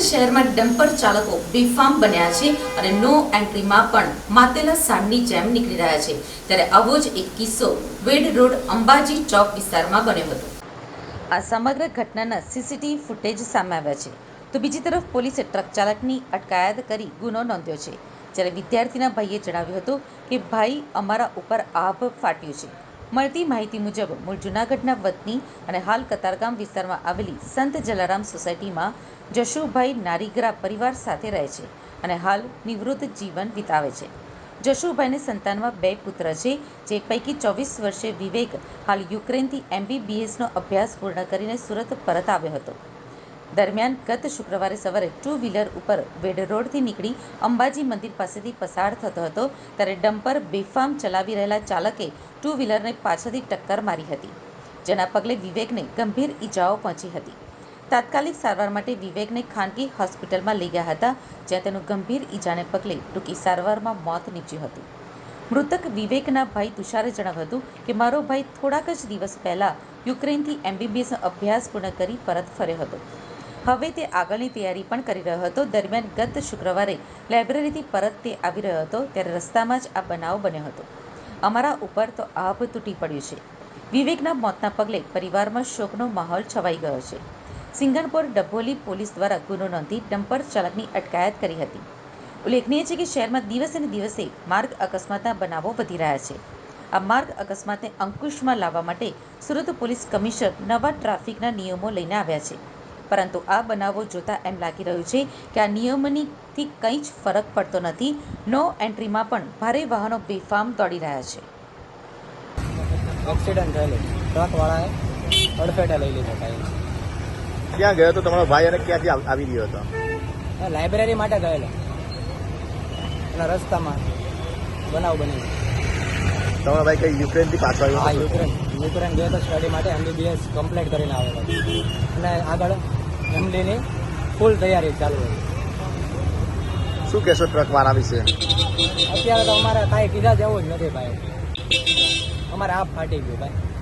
શહેરમાં ડમ્પર ચાલકો બેફામ બન્યા છે અને નો એન્ટ્રીમાં પણ માતેલા સાંડની જેમ નીકળી રહ્યા છે। ત્યારે આવો જ એક કિસ્સો વેડ રોડ અંબાજી ચોક વિસ્તારમાં બન્યો હતો। આ સમગ્ર ઘટનાના સીસીટીવી ફૂટેજ સામે આવ્યા છે, તો બીજી તરફ પોલીસે ટ્રક ચાલકની અટકાયત કરી ગુનો નોંધ્યો છે। જ્યારે વિદ્યાર્થીના ભાઈએ જણાવ્યું હતું કે ભાઈ, અમારા ઉપર આભ ફાટ્યું છે। મળતી માહિતી મુજબ મૂળ જૂનાગઢના વતની અને હાલ કતારગામ વિસ્તારમાં આવેલી સંત જલારામ સોસાયટીમાં જશુભાઈ નારીગરા પરિવાર સાથે રહે છે અને હાલ નિવૃત્ત જીવન વિતાવે છે। જશુભાઈને સંતાનમાં 2 પુત્ર છે, જે પૈકી 24 વર્ષીય વિવેક હાલ યુક્રેનથી MBBSનો અભ્યાસ પૂર્ણ કરીને સુરત પરત આવ્યો હતો। દરમિયાન ગત શુક્રવારે સવારે 2 વ્હીલર ઉપર વેડ રોડથી નીકળી અંબાજી મંદિર પાસેથી પસાર થતો હતો, ત્યારે ડમ્પર બેફામ ચલાવી રહેલા ચાલકે 2 વ્હીલરને પાછળથી ટક્કર મારી હતી, જેના પગલે વિવેકને ગંભીર ઈજાઓ પહોંચી હતી। તાત્કાલિક સારવાર માટે વિવેકને ખાનગી હોસ્પિટલમાં લઈ ગયા હતા, જ્યાં તેનું ગંભીર ઈજાને પગલે ટૂંકી સારવારમાં મોત નીપજ્યું હતું। મૃતક વિવેકના ભાઈ તુષારે જણાવ્યું હતું કે મારો ભાઈ થોડાક જ દિવસ પહેલા યુક્રેનથી MBBSનો અભ્યાસ પૂર્ણ કરી પરત ફર્યો હતો। હવે તે આગળની તૈયારી પણ કરી રહ્યો હતો। દરમિયાન ગત શુક્રવારે લાઇબ્રેરીથી પરત તે આવી રહ્યો હતો, ત્યારે રસ્તામાં જ આ બનાવ બન્યો હતો। અમારા ઉપર તો આભ તૂટી પડ્યું છે। વિવેકના મોતના પગલે પરિવારમાં શોકનો માહોલ છવાઈ ગયો છે। સિંગણપોર ડભોલી પોલીસ દ્વારા ગુનો નોંધી ડમ્પર ચાલકની અટકાયત કરી હતી। ઉલ્લેખનીય છે કે શહેરમાં દિવસે ને દિવસે માર્ગ અકસ્માતના બનાવો વધી રહ્યા છે। આ માર્ગ અકસ્માતને અંકુશમાં લાવવા માટે સુરત પોલીસ કમિશનર નવા ટ્રાફિકના નિયમો લઈને આવ્યા છે, પરંતુ આ બનાવો જોતા એમ લાગી રહ્યું છે કે આ નિયમોથી કંઈ જ ફરક પડતો નથી। નો એન્ટ્રીમાં પણ ભારે વાહનો બેફામ દોડી રહ્યા છે। એક્સિડન્ટ થયેલો, ટ્રક વાળાએ અડફેટે લઈ લીધો ટાઈમ। ક્યાં ગયો હતો તમારો ભાઈ અને ક્યાંથી આવી રહ્યો હતો? લાઇબ્રેરી માટે ગયેલો અને રસ્તામાં બનાવ બની। તમારો ભાઈ કઈ યુક્રેનથી પાછો આવ્યો હા, હતો? યુક્રેન ગયો હતો સ્ટડી માટે, MBBS કમ્પ્લીટ કરીને આવેલો અને આગળ MDની ફૂલ તૈયારી ચાલુ હતી। શું કહેશો ટ્રક વાળા વિશે? અત્યારે તો અમારે કાંઈ કીધા જેવું જ નથી ભાઈ, અમારે આપ ફાટી ગયું ભાઈ।